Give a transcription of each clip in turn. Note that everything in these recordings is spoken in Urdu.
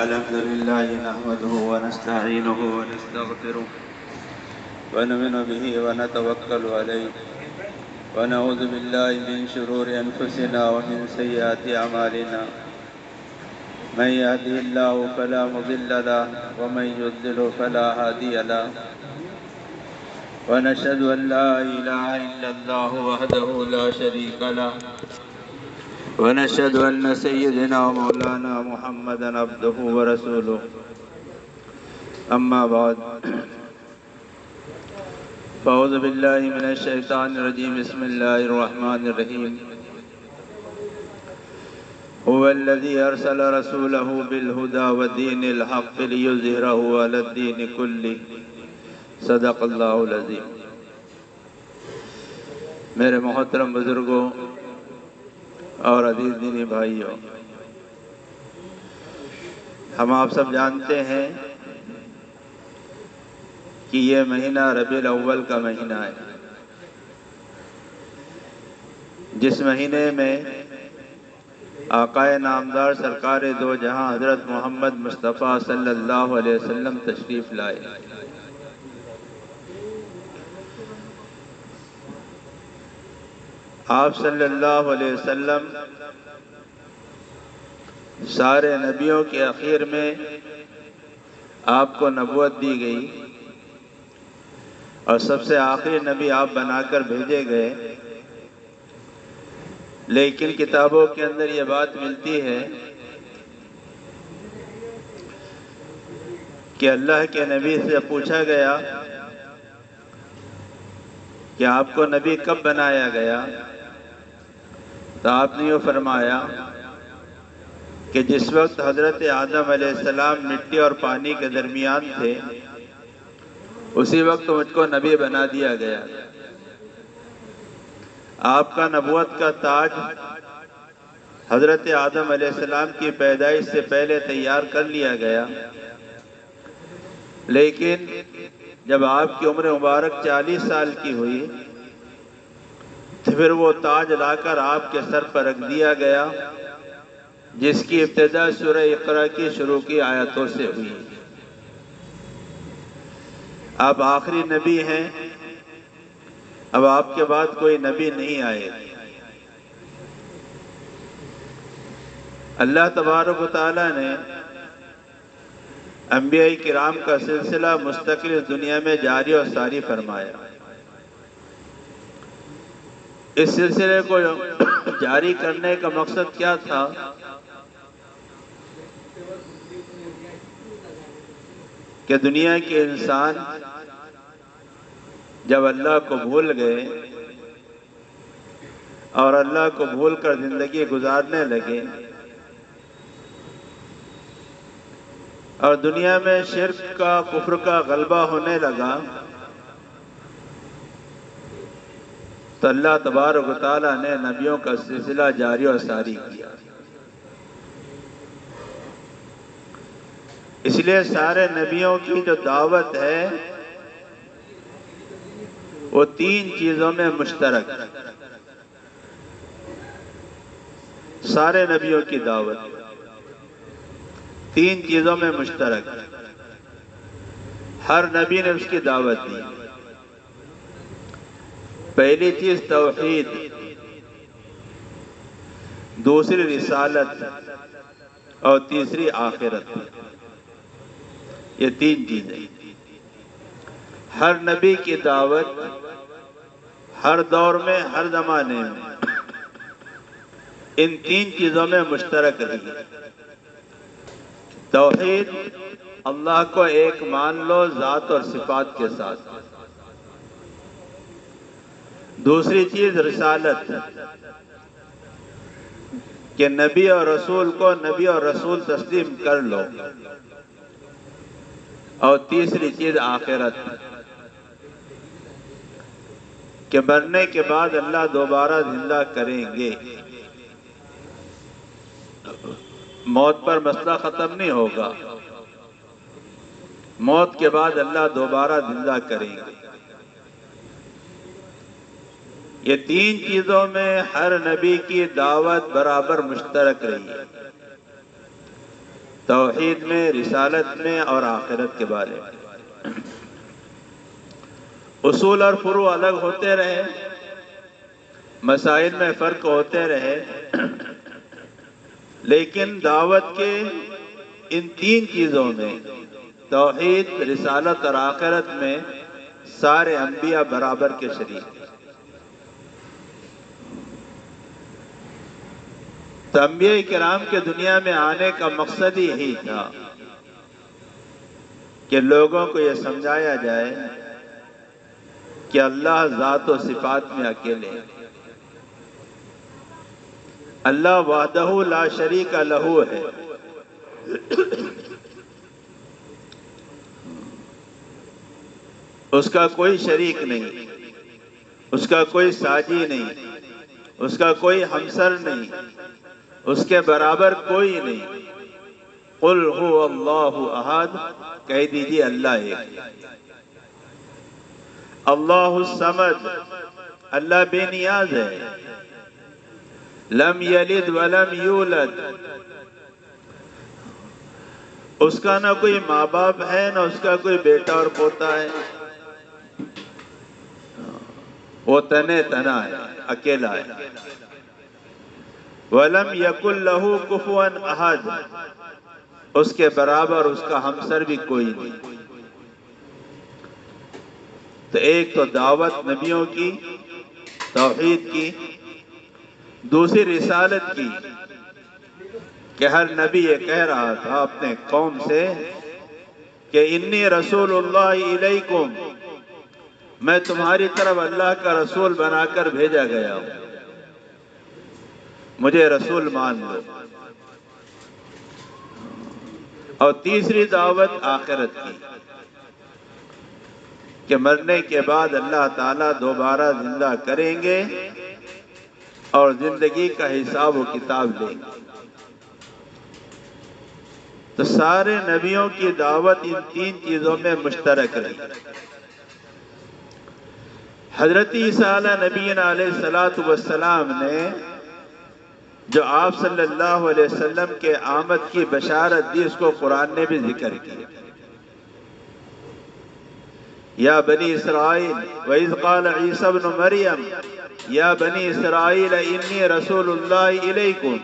الحمد لله نحمده ونستعينه ونستغفره ونؤمن به ونتوكل عليه ونعوذ بالله من شرور أنفسنا ومن سيئات أعمالنا من يهده الله فلا مضل له ومن يضلل فلا هادي له ونشهد أن لا إله إلا الله وحده لا شريك له ونشهد أن سيدنا ومولانا محمدا عبده ورسوله أما بعد فأعوذ بالله من الشيطان الرجيم بسم الله الرحمن الرحيم هو الذي أرسل رسوله بالهدى ودين الحق ليظهره على الدين كله صدق اللہ العظیم۔ میرے محترم بزرگوں اور عزیز دینی بھائیوں، ہم آپ سب جانتے ہیں کہ یہ مہینہ ربیع الاول کا مہینہ ہے، جس مہینے میں آقا نامدار سرکار دو جہاں حضرت محمد مصطفیٰ صلی اللہ علیہ وسلم تشریف لائے۔ آپ صلی اللہ علیہ وسلم سارے نبیوں کے اخیر میں آپ کو نبوت دی گئی اور سب سے آخری نبی آپ بنا کر بھیجے گئے، لیکن کتابوں کے اندر یہ بات ملتی ہے کہ اللہ کے نبی سے پوچھا گیا کہ آپ کو نبی کب بنایا گیا، تو آپ نے یہ فرمایا کہ جس وقت حضرت آدم علیہ السلام مٹی اور پانی کے درمیان تھے، اسی وقت مجھ کو نبی بنا دیا گیا۔ آپ کا نبوت کا تاج حضرت آدم علیہ السلام کی پیدائش سے پہلے تیار کر لیا گیا، لیکن جب آپ کی عمر مبارک 40 سال کی ہوئی تو پھر وہ تاج لا کر آپ کے سر پر رکھ دیا گیا، جس کی ابتدا سورہ اقرا کی شروع کی آیتوں سے ہوئی۔ آپ آخری نبی ہیں، اب آپ کے بعد کوئی نبی نہیں آئے۔ اللہ تبارک و تعالیٰ نے انبیاء کرام کا سلسلہ مستقل اس دنیا میں جاری اور ساری فرمایا۔ اس سلسلے کو جاری کرنے کا مقصد کیا تھا؟ کہ دنیا کے انسان جب اللہ کو بھول گئے اور اللہ کو بھول کر زندگی گزارنے لگے اور دنیا میں شرک کا کفر کا غلبہ ہونے لگا، تو اللہ تبارک و تعالیٰ نے نبیوں کا سلسلہ جاری اور ساری کیا۔ اس لیے سارے نبیوں کی جو دعوت ہے وہ 3 چیزوں میں مشترک۔ سارے نبیوں کی دعوت 3 چیزوں میں مشترک، ہر نبی نے اس کی دعوت دی۔ پہلی چیز توحید، دوسری رسالت اور تیسری آخرت۔ یہ 3 چیزیں ہر نبی کی دعوت ہر دور میں، ہر زمانے میں ان 3 چیزوں میں مشترک رہی۔ توحید، اللہ کو ایک مان لو ذات اور صفات کے ساتھ۔ دوسری چیز رسالت، کہ نبی اور رسول کو نبی اور رسول تسلیم کر لو۔ اور تیسری چیز آخرت، کہ مرنے کے بعد اللہ دوبارہ زندہ کریں گے۔ موت پر مسئلہ ختم نہیں ہوگا، موت کے بعد اللہ دوبارہ زندہ کریں گے۔ یہ 3 چیزوں میں ہر نبی کی دعوت برابر مشترک رہی ہے۔ توحید میں، رسالت میں اور آخرت کے بارے میں۔ اصول اور فروع الگ ہوتے رہے، مسائل میں فرق ہوتے رہے، لیکن دعوت کے ان تین چیزوں میں، توحید، رسالت اور آخرت میں، سارے انبیاء برابر کے شریک ہیں۔ تو انبیاء کرام کے دنیا میں آنے کا مقصد یہی تھا کہ لوگوں کو یہ سمجھایا جائے کہ اللہ ذات و صفات میں اکیلے ہیں، اللہ وحدہ لا شریک لہ ہے، اس کا کوئی شریک نہیں، اس کا کوئی ساجی نہیں، اس کا کوئی ہمسر نہیں، اس کے برابر کوئی نہیں۔ قل هو اللہ احد، کہہ دیجیے اللہ ایک۔ اللہ الصمد، اللہ بے نیاز ہے۔ لم یلد ولم یولد، اس کا نہ کوئی ماں باپ ہے، نہ اس کا کوئی بیٹا اور پوتا ہے، وہ تنے تنا ہے، اکیلا ہے۔ وَلَمْ يَكُنْ لَهُ كُفُوًا أَحَدٌ، اس کے برابر اس کا ہمسر بھی کوئی نہیں۔ تو ایک تو دعوت نبیوں کی، توحید کی، دوسری رسالت کی، کہ ہر نبی یہ کہہ رہا تھا اپنے قوم سے کہ انی رسول اللہ الیکم، میں تمہاری طرف اللہ کا رسول بنا کر بھیجا گیا ہوں، مجھے رسول مان لو۔ اور تیسری دعوت آخرت کی، کہ مرنے کے بعد اللہ تعالیٰ دوبارہ زندہ کریں گے اور زندگی کا حساب و کتاب لیں گے۔ تو سارے نبیوں کی دعوت ان تین چیزوں میں مشترک رہی۔ حضرت عیسیٰ علیہ نبینا علیہ السلام نے جو آپ صلی اللہ علیہ وسلم کے آمد کی بشارت دی، اس کو قرآن نے بھی ذکر کیا۔ یا بنی اسرائیل وَإِذْ قَالَ عِيسَى ابْنُ مَرْيَمَ یا بنی اسرائیل انی رسول اللہ الیکم،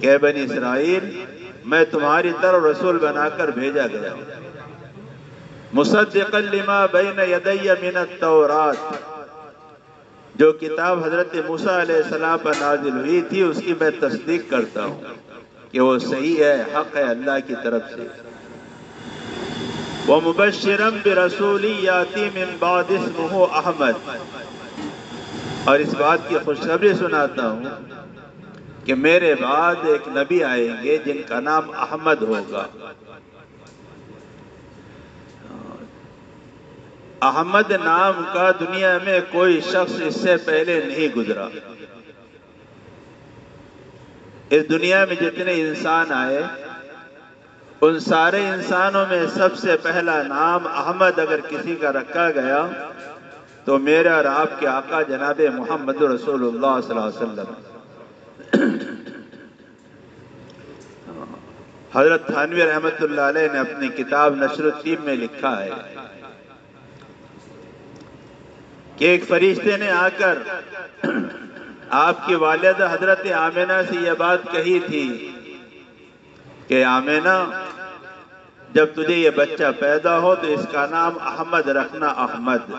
کہ بنی اسرائیل میں تمہاری طرف رسول بنا کر بھیجا گیا ہوں، مصدقا لما بین یدی من التوراۃ، جو کتاب حضرت موسیٰ علیہ السلام پر نازل ہوئی تھی اس کی میں تصدیق کرتا ہوں کہ وہ صحیح ہے، حق ہے اللہ کی طرف سے۔ وَمُبَشِّرًا بِرَسُولٍ يَأْتِي مِن بَعْدِهِ اسْمُهُ احمد، اور اس بات کی خوشخبری سناتا ہوں کہ میرے بعد ایک نبی آئیں گے جن کا نام احمد ہوگا۔ احمد نام کا دنیا میں کوئی شخص اس سے پہلے نہیں گزرا۔ اس دنیا میں جتنے انسان آئے، ان سارے انسانوں میں سب سے پہلا نام احمد اگر کسی کا رکھا گیا تو میرے اور آپ کے آقا جناب محمد رسول اللہ صلی اللہ علیہ وسلم۔ حضرت تھانوی رحمت اللہ علیہ نے اپنی کتاب نشر الطیب میں لکھا ہے کہ ایک فرشتے نے آ کر آپ کی والدہ حضرت آمنہ سے یہ بات کہی تھی کہ آمنہ، جب تجھے یہ بچہ پیدا ہو تو اس کا نام احمد رکھنا، احمد۔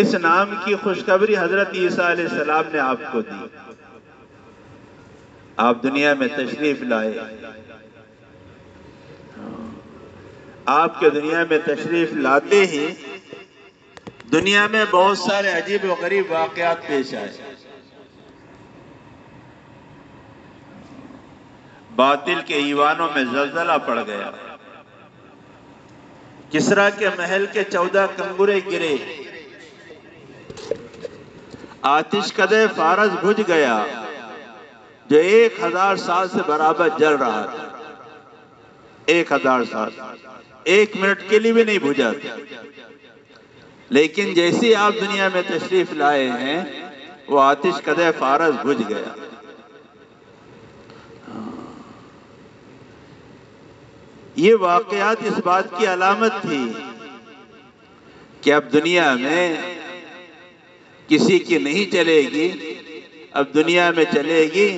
اس نام کی خوشخبری حضرت عیسیٰ علیہ السلام نے آپ کو دی۔ آپ دنیا میں تشریف لائے، آپ کے دنیا میں تشریف لاتے ہی دنیا میں بہت سارے عجیب و غریب واقعات پیش آئے۔ باطل کے ایوانوں میں زلزلہ پڑ گیا، کسریٰ کے محل کے 14 کنگرے گرے، آتش کدے فارس بجھ گیا جو 1000 سال سے برابر جل رہا تھا۔ 1000 سال، 1 منٹ کے لیے بھی نہیں بجھا تھا۔ لیکن جیسے آپ دنیا میں تشریف لائے ہیں وہ آتش کدے فارس بجھ گیا۔ یہ واقعات اس بات کی علامت تھی کہ اب دنیا میں کسی کی نہیں چلے گی، اب دنیا میں چلے گی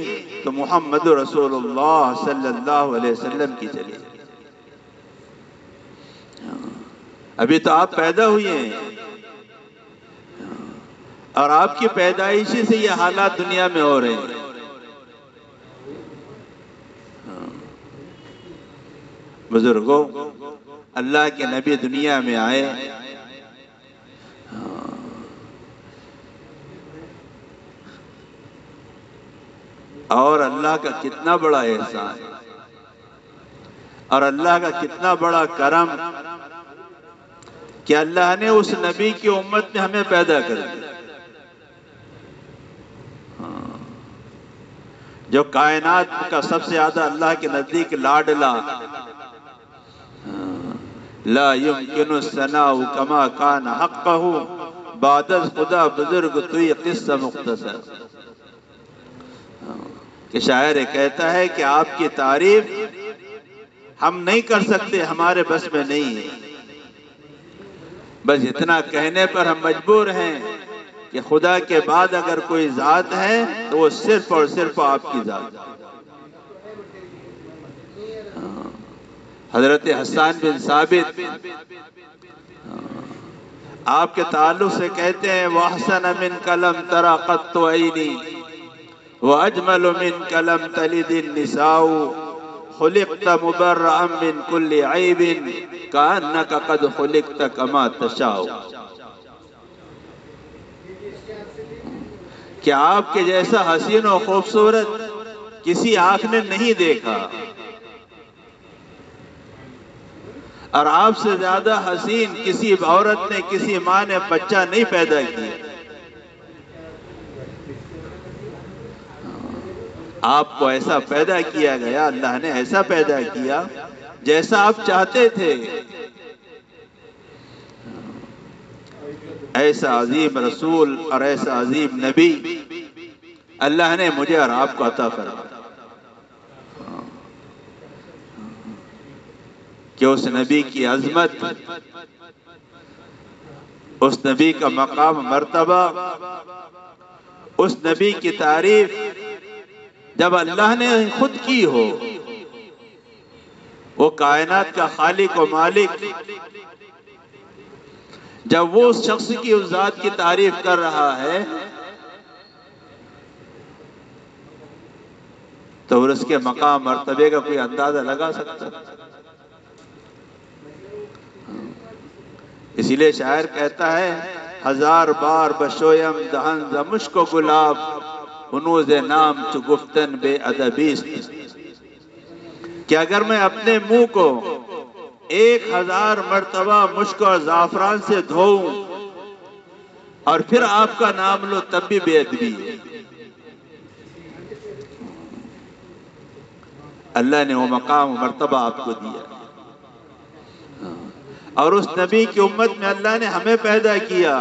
تو محمد رسول اللہ صلی اللہ علیہ وسلم کی چلے گی۔ ابھی تو آپ پیدا ہوئے ہیں اور آپ کی پیدائشی سے یہ حالات دنیا میں ہو رہے ہیں۔ بزرگوں، اللہ کے نبی دنیا میں آئے، اور اللہ کا کتنا بڑا احسان اور اللہ کا کتنا بڑا کرم کہ اللہ نے اس نبی کی امت میں ہمیں پیدا کر دیا، جو کائنات کا سب سے زیادہ اللہ کے نزدیک لاڈلا، لا يمكن الثناء كما كان حقه بعد خدا بزرگ توی قصہ مختصر، کہ شاعر کہتا ہے کہ آپ کی تعریف ہم نہیں کر سکتے، ہمارے بس میں نہیں ہے، بس اتنا کہنے پر ہم مجبور ہیں کہ خدا کے بعد اگر کوئی ذات ہے تو وہ صرف اور صرف آپ کی ذات ہے۔ حضرت حسان بن ثابت آپ کے تعلق سے کہتے ہیں وَأَحْسَنَ مِنْكَ لَمْ تَرَ قَطُّ عَيْنِي وَأَجْمَلُ مِنْكَ لَمْ تَلِدِ النِّسَاءُ خُلِقْتَ مُبَرَّأً مِنْ كُلِّ عَيْبٍ كَأَنَّكَ قَدْ خُلِقْتَ كَمَا تَشَاءُ، کہ آپ کے جیسا حسین و خوبصورت کسی آنکھ نے نہیں دیکھا، اور آپ سے زیادہ حسین کسی عورت نے، کسی ماں نے بچہ نہیں پیدا کیا۔ آپ کو ایسا پیدا کیا گیا، اللہ نے ایسا پیدا کیا جیسا آپ چاہتے تھے۔ ایسا عظیم رسول اور ایسا عظیم نبی اللہ نے مجھے اور آپ کو عطا فرمایا کہ اس نبی کی عظمت، اس نبی کا مقام مرتبہ، اس نبی کی تعریف جب اللہ نے خود کی ہو، وہ کائنات کا خالق و مالک جب وہ اس شخص کی اس ذات کی تعریف کر رہا ہے تو اس کے مقام مرتبے کا کوئی اندازہ لگا سکتا؟ اسی لیے شاعر کہتا ہے ہزار بار بشویم دہن ز مشک و گلاب ہنوز نام چو گفتن بے ادبیست، کہ اگر میں اپنے منہ کو 1000 مرتبہ مشک اور زعفران سے دھوؤں اور پھر آپ کا نام لو تب بھی بے ادبی ہے۔ اللہ نے وہ مقام و مرتبہ آپ کو دیا، اور اس نبی کی امت میں اللہ نے ہمیں پیدا کیا۔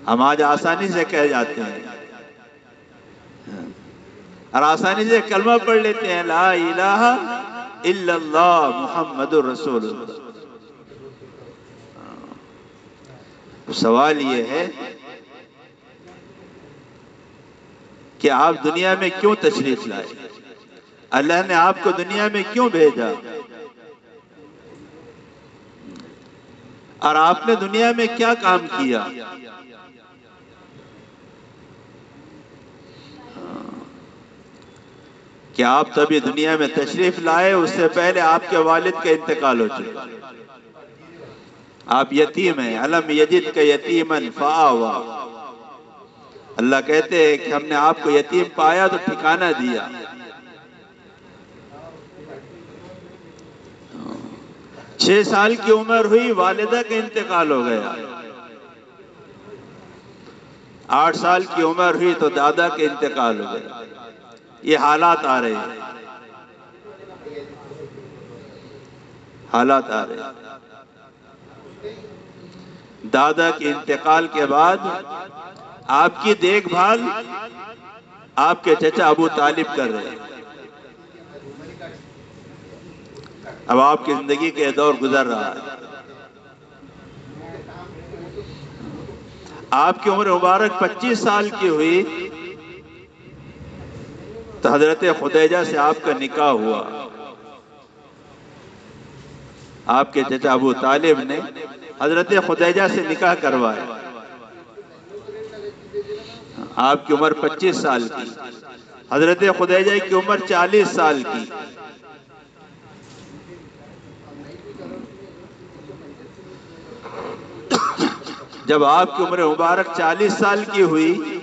ہم آج آسانی سے کہہ جاتے ہیں اور آسانی سے کلمہ پڑھ لیتے ہیں لا الہ الا اللہ محمد رسول اللہ۔ سوال یہ ہے کہ آپ دنیا میں کیوں تشریف لائے؟ اللہ نے آپ کو دنیا میں کیوں بھیجا؟ اور آپ نے دنیا میں کیا کام کیا؟ کہ آپ تبھی دنیا میں تشریف لائے، اس سے پہلے آپ کے والد کا انتقال ہو چکا، آپ یتیم ہیں۔ الم یجد کا یتیمن فآوا، اللہ کہتے ہیں کہ ہم نے آپ کو یتیم پایا تو ٹھکانہ دیا۔ 6 سال کی عمر ہوئی، والدہ کا انتقال ہو گیا۔ 8 سال کی عمر ہوئی تو دادا کا انتقال ہو گیا۔ یہ حالات آ رہے ہیں، حالات آ رہے ہیں۔ دادا کے انتقال کے بعد آپ کی دیکھ بھال آپ کے چچا ابو طالب کر رہے ہیں۔ اب آپ کی زندگی کے دور گزر رہا ہے، آپ کی عمر مبارک 25 سال کی ہوئی تو حضرت خدیجہ سے آپ کا نکاح ہوا۔ آپ کے چچا ابو طالب نے حضرت خدیجہ سے نکاح کروایا۔ آپ کی عمر 25 سال کی، حضرت خدیجہ کی عمر 40 سال کی۔ جب آپ کی عمر مبارک 40 سال کی ہوئی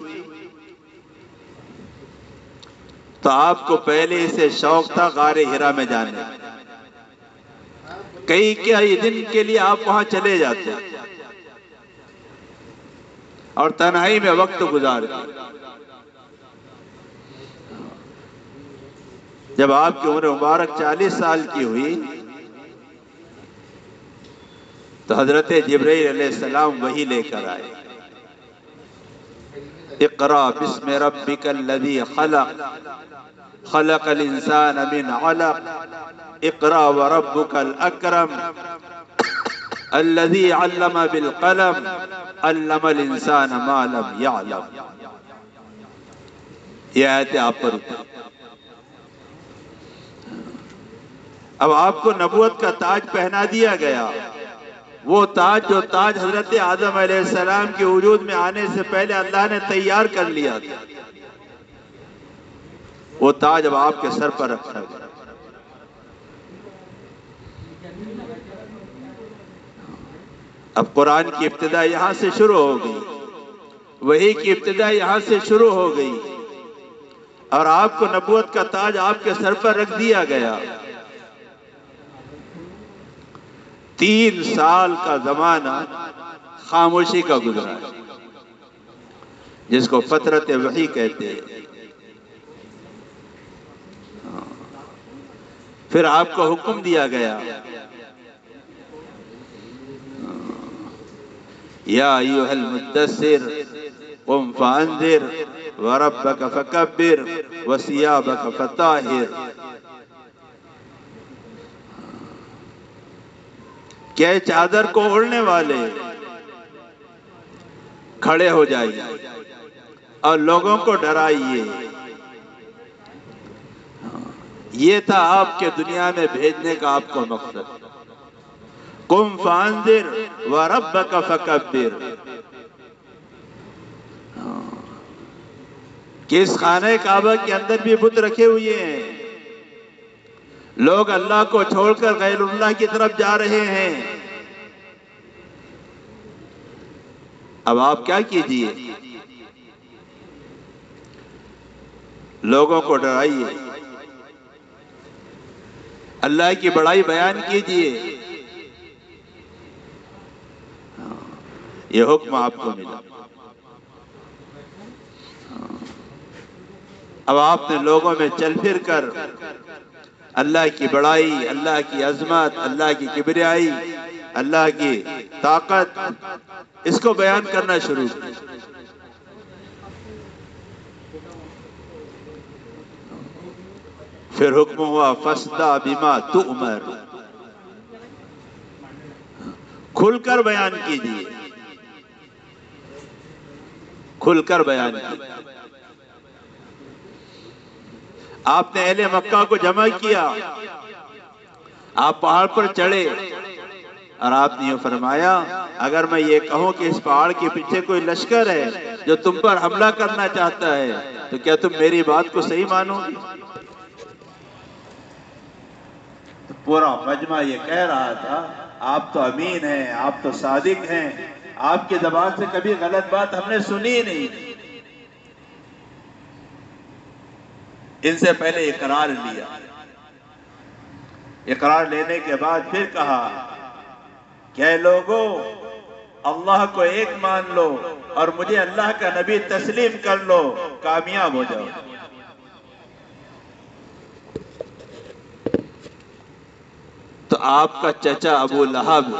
تو آپ کو پہلے سے شوق تھا غار ہرا میں جانے۔ کئی دن کے لیے آپ وہاں چلے جاتے اور تنہائی میں وقت گزارتے۔ جب آپ کی عمر مبارک 40 سال کی ہوئی تو حضرت جبرائیل علیہ السلام وحی لے کر آئے۔ اقرأ بسم ربک الذی خلق خلق الانسان من علق اقرأ وربک الاکرم الذی علم بالقلم علم الانسان ما لم یعلم۔ یہ آیت آپ پر اتری۔ اب آپ کو نبوت کا تاج پہنا دیا گیا، وہ تاج جو تاج حضرت آدم علیہ السلام کے وجود میں آنے سے پہلے اللہ نے تیار کر لیا تھا، وہ تاج اب آپ کے سر پر رکھا گیا۔ اب قرآن کی ابتدا یہاں سے شروع ہو گئی، وحی کی ابتدا یہاں سے شروع ہو گئی، اور آپ کو نبوت کا تاج آپ کے سر پر رکھ دیا گیا۔ 3 سال کا زمانہ خاموشی کا گزرا ہے، جس کو فترت وحی کہتے ہیں۔ پھر آپ کو حکم دیا گیا، یا ایھا المدثر قم فانذر وربک فکبر وثیابک فطہر۔ کہ چادر کو اوڑھنے والے کھڑے ہو جائیے اور لوگوں کو ڈرائیے۔ یہ تھا آپ کے دنیا میں بھیجنے کا آپ کو مقصد۔ قم فانذر وربک فکبر، کہ اس خانہ کعبہ کے اندر بھی بت رکھے ہوئے ہیں، لوگ اللہ کو چھوڑ کر غیر اللہ کی طرف جا رہے ہیں۔ اب آپ کیا کیجئے؟ لوگوں کو ڈرائیے، اللہ کی بڑائی بیان کیجئے۔ یہ حکم آپ کو ملا۔ اب آپ نے لوگوں میں چل پھر کر اللہ کی بڑائی، اللہ کی عظمت، اللہ کی کبریائی، اللہ کی طاقت، اس کو بیان کرنا شروع کیا۔ پھر حکم ہوا فاصدع بما تؤمر، کھل کر بیان کیجیے، کھل کر بیان کیجیے۔ آپ نے اہل مکہ کو جمع کیا، آپ پہاڑ پر چڑھے اور آپ نے یہ فرمایا، اگر میں یہ کہوں کہ اس پہاڑ کے پیچھے کوئی لشکر ہے جو تم پر حملہ کرنا چاہتا ہے تو کیا تم میری بات کو صحیح مانو گی؟ تو پورا مجمع یہ کہہ رہا تھا، آپ تو امین ہیں، آپ تو صادق ہیں، آپ کی زبان سے کبھی غلط بات ہم نے سنی نہیں۔ ان سے پہلے اقرار لیا، اقرار لینے کے بعد پھر کہا کہ اے لوگو، اللہ کو ایک مان لو اور مجھے اللہ کا نبی تسلیم کر لو، کامیاب ہو جاؤ۔ تو آپ کا چچا ابو لہب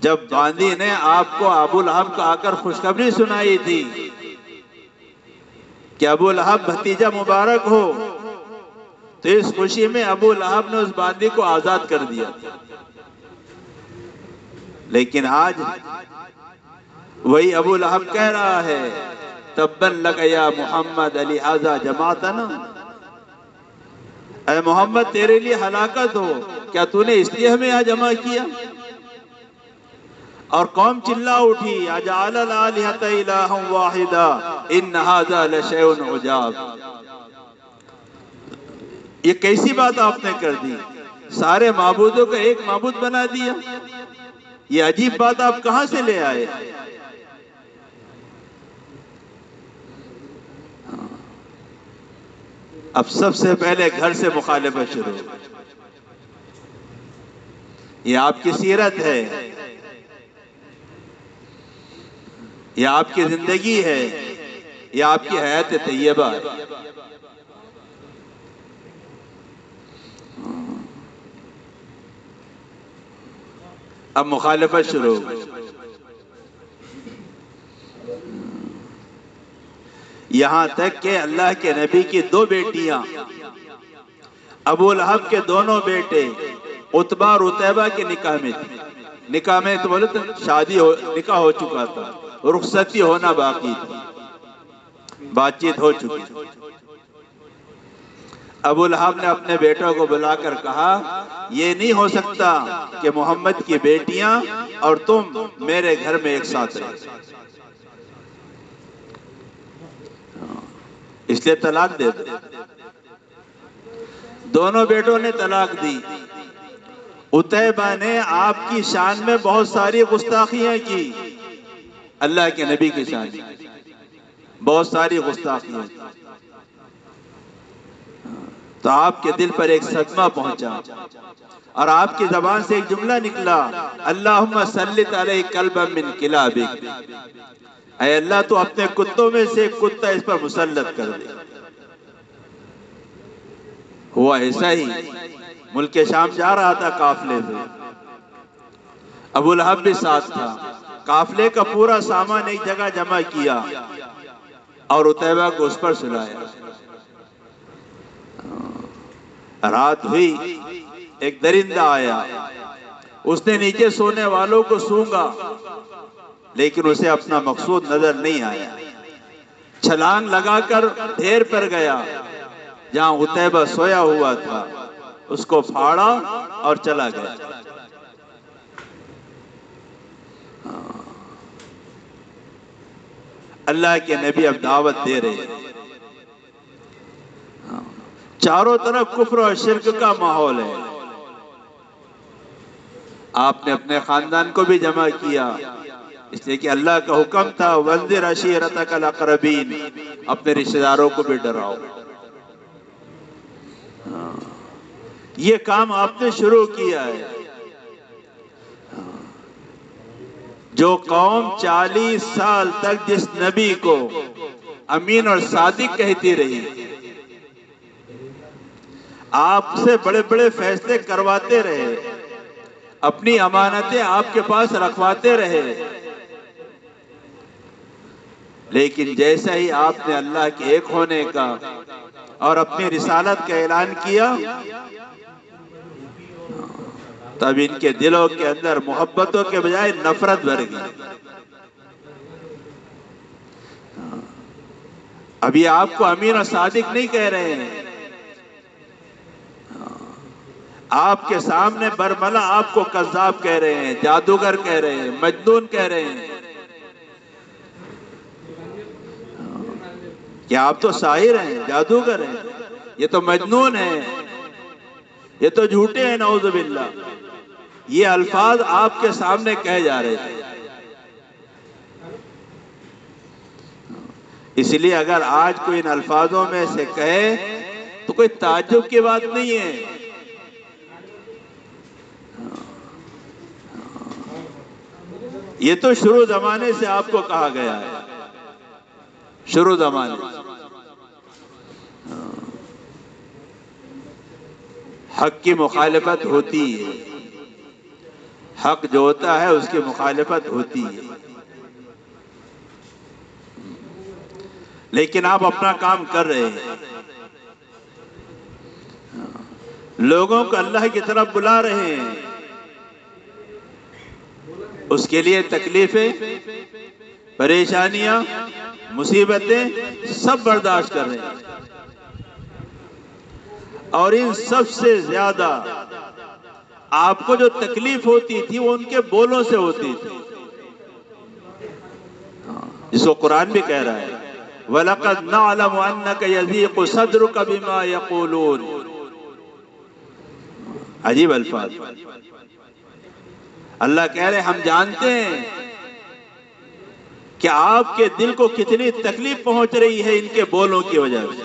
جب باندی نے آپ کو ابو لہب کو آ کر خوشخبری سنائی تھی کہ ابو لہب بھتیجا مبارک ہو، تو اس خوشی میں ابو لہب نے اس باندی کو آزاد کر دیا. لیکن آج وہی ابو لہب کہہ رہا ہے تبا لک یا محمد لہذا جمعتنا، اے محمد تیرے لیے ہلاکت ہو، کیا تو نے اس لیے ہمیں یہاں جمع کیا؟ اور قوم چلا اٹھی اجعل الآلہۃ الہا واحدا ان ھذا لشیء عجاب. یہ کیسی بات آپ نے کر دی؟ سارے معبودوں کا ایک معبود بنا دیا. یہ عجیب بات آپ کہاں سے لے آئے؟ اب سب سے پہلے گھر سے مخالفت شروع. یہ آپ کی سیرت ہے، یہ آپ کی زندگی ہے، یہ آپ کی حیات طیبہ ہے. اب مخالفت شروع. یہاں تک کہ اللہ کے نبی کی 2 بیٹیاں، ابو لہب کے دونوں بیٹے عتبہ اور عتیبہ کے نکاح میں تھی. نکاح میں تو بولے تو نکاح ہو چکا تھا، رخصتی ہونا باقی تھی، بات چیت ہو چکی. ابو لہب نے اپنے بیٹوں کو بلا کر کہا یہ نہیں ہو سکتا کہ محمد کی بیٹیاں اور تم میرے گھر میں ایک ساتھ رہے، اس لیے طلاق دے دو. دونوں بیٹوں نے طلاق دی. عتیبہ نے آپ کی شان میں بہت ساری گستاخیاں کی، اللہ کے نبی کی شان میں بہت ساری گستاخیاں کی. تو آپ کے دل پر ایک صدمہ پہنچا اور آپ کی زبان سے ایک جملہ نکلا اللہم سلط علیہ کلبا من کلابک، اے اللہ تو اپنے کتوں میں سے ایک کتا اس پر مسلط کر دے. ہوا ایسا ہی. ملک شام جا رہا تھا قافلے سے، ابو لہب بھی ساتھ تھا. قافلے کا پورا سامان ایک جگہ جمع کیا اور عتیبہ کو اس پر سلایا. رات ہوئی، ایک درندہ آیا، اس نے نیچے سونے والوں کو سونگا، لیکن اسے اپنا مقصود نظر نہیں آیا. چھلانگ لگا کر ڈھیر پر گیا جہاں عتیبہ سویا ہوا تھا، اس کو پھاڑا اور چلا گیا. اللہ کے نبی اب دعوت دے رہے ہیں. چاروں طرف کفر اور شرک کا ماحول ہے. آپ نے اپنے خاندان کو بھی جمع کیا، اس لیے کہ اللہ کا حکم تھا وَانذِرْ عَشِيرَتَكَ الْأَقْرَبِينَ، اپنے رشتہ داروں کو بھی ڈراؤ. یہ کام آپ نے شروع کیا ہے. جو قوم 40 سال تک جس نبی کو امین اور صادق کہتی رہی، آپ سے بڑے بڑے فیصلے کرواتے رہے، اپنی امانتیں آپ کے پاس رکھواتے رہے، لیکن جیسا ہی آپ نے اللہ کے ایک ہونے کا اور اپنی رسالت کا اعلان کیا، تب ان کے دلوں کے اندر محبتوں کے بجائے نفرت بھر گئی. ابھی آپ کو امین اور صادق نہیں کہہ رہے ہیں، آپ کے سامنے برملا آپ کو کذاب کہہ رہے ہیں، جادوگر کہہ رہے ہیں، مجنون کہہ رہے ہیں. کیا آپ تو ساحر ہیں، جادوگر ہیں؟ یہ تو مجنون ہیں، یہ تو جھوٹے ہیں، نعوذ باللہ. یہ الفاظ آپ کے سامنے کہے جا رہے تھے. اس لیے اگر آج کوئی ان الفاظوں میں سے کہے تو کوئی تعجب کی بات نہیں ہے. یہ تو شروع زمانے سے آپ کو کہا گیا ہے، شروع زمانے سے. حق کی مخالفت ہوتی ہے، حق جو ہوتا ہے اس کی مخالفت ہوتی ہے، لیکن آپ اپنا کام کر رہے ہیں، لوگوں کو اللہ کی طرف بلا رہے ہیں، اس کے لیے تکلیفیں، پریشانیاں، مصیبتیں سب برداشت کر رہے ہیں، اور ان سب سے زیادہ آپ کو جو تکلیف ہوتی تھی وہ ان کے بولوں سے ہوتی تھی، جس کو قرآن بھی کہہ رہا ہے وَلَقَدْ نَعْلَمُ أَنَّكَ يَضِيقُ صَدْرُكَ بِمَا يَقُولُونَ۔ عجیب الفاظ، اللہ کہہ رہے ہم جانتے ہیں کہ آپ کے دل کو کتنی تکلیف پہنچ رہی ہے ان کے بولوں کی وجہ سے۔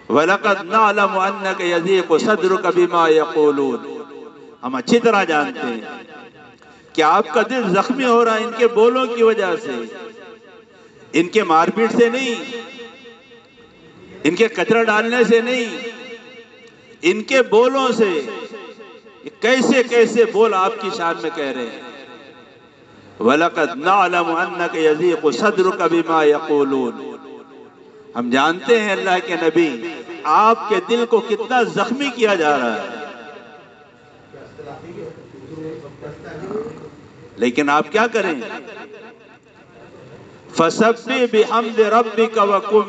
وَلَقَدْ نَعْلَمُ أَنَّكَ يَضِيقُ صَدْرُكَ بِمَا يَقُولُونَ، ہم اچھی طرح جانتے ہیں کہ آپ کا دل زخمی ہو رہا ہے ان کے بولوں کی وجہ سے، ان کے مار پیٹ سے نہیں، ان کے کچرا ڈالنے سے نہیں، ان کے بولوں سے، کیسے کیسے بول آپ کی شان میں کہہ رہے ہیں۔ وَلَقَدْ نَعْلَمُ أَنَّكَ يَضِيقُ صَدْرُكَ بِمَا يَقُولُونَ، ہم جانتے ہیں اللہ کے نبی آپ کے دل کو کتنا زخمی کیا جا رہا ہے، لیکن آپ کیا کریں؟ فَسَبِّحْ بِحَمْدِ رَبِّكَ وَكُن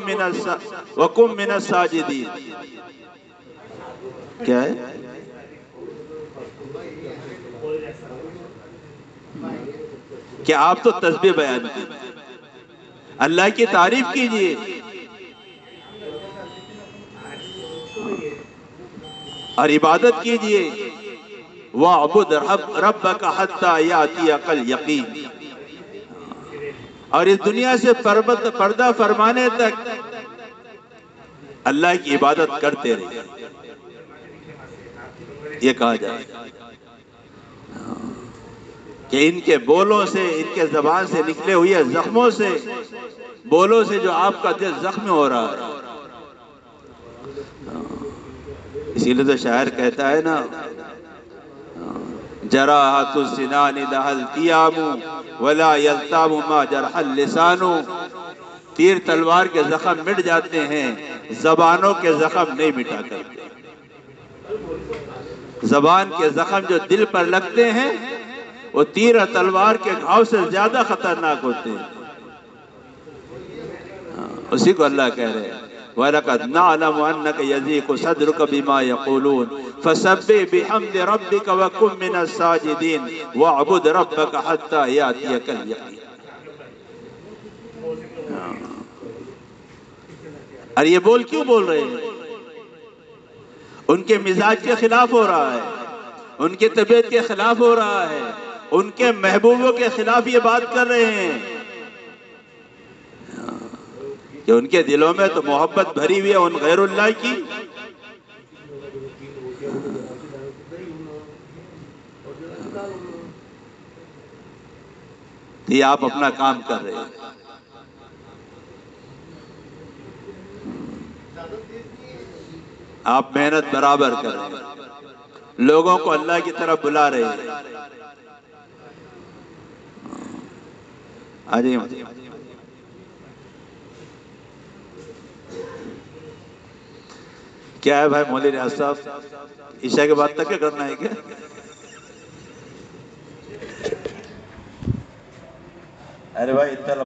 مِّنَ السَّاجِدِينَ۔ کیا ہے؟ کہ آپ تو تسبیح بیان کیجیے، اللہ کی تعریف کیجیے، اور عبادت کیجیے۔ وَاعْبُدْ رَبَّكَ حَتَّى يَأْتِيَكَ الْيَقِينُ، اور اس دنیا سے پردہ فرمانے تک اللہ کی عبادت کرتے رہے، یہ کہا جائے کہ ان کے بولوں سے، ان کے زبان سے نکلے ہوئے زخموں سے، بولوں سے جو آپ کا دل زخم ہو رہا ہے۔ اسی لیے تو شاعر کہتا ہے نا جراحۃ السنان لها التیام ولا یلتام ما جرح اللسان، تیر تلوار کے زخم مٹ جاتے ہیں، زبانوں کے زخم نہیں مٹا کرتے۔ زبان کے زخم جو دل پر لگتے ہیں وہ تیر اور تلوار کے گھاؤ سے زیادہ خطرناک ہوتے ہیں، اسی کو اللہ کہہ رہے ہیں وَلَقَدْ نَعْلَمُ أَنَّكَ يَضِيقُ صَدْرُكَ بِمَا يَقُولُونَ فَسَبِّحْ بِحَمْدِ رَبِّكَ وَكُن مِّنَ السَّاجِدِينَ وَاعْبُدْ رَبَّكَ حَتَّى يَأْتِيَكَ الْيَقِينُ۔ اور یہ بول کیوں بول رہے ہیں؟ ان کے مزاج کے خلاف ہو رہا ہے، ان کی طبیعت کے خلاف ہو رہا ہے، ان کے محبوبوں کے خلاف یہ بات کر رہے ہیں کہ ان کے دلوں میں تو محبت بھری ہوئی ہے ان غیر اللہ کی۔ یہ آپ اپنا کام کر رہے ہیں، آپ محنت برابر کر رہے ہیں، لوگوں کو اللہ کی طرف بلا رہے ہیں۔ آجائیے، کیا ہے بھائی مولوی ریاض صاحب، عشاء کے بعد تک کیا کرنا ہے کیا؟ ارے بھائی اتنا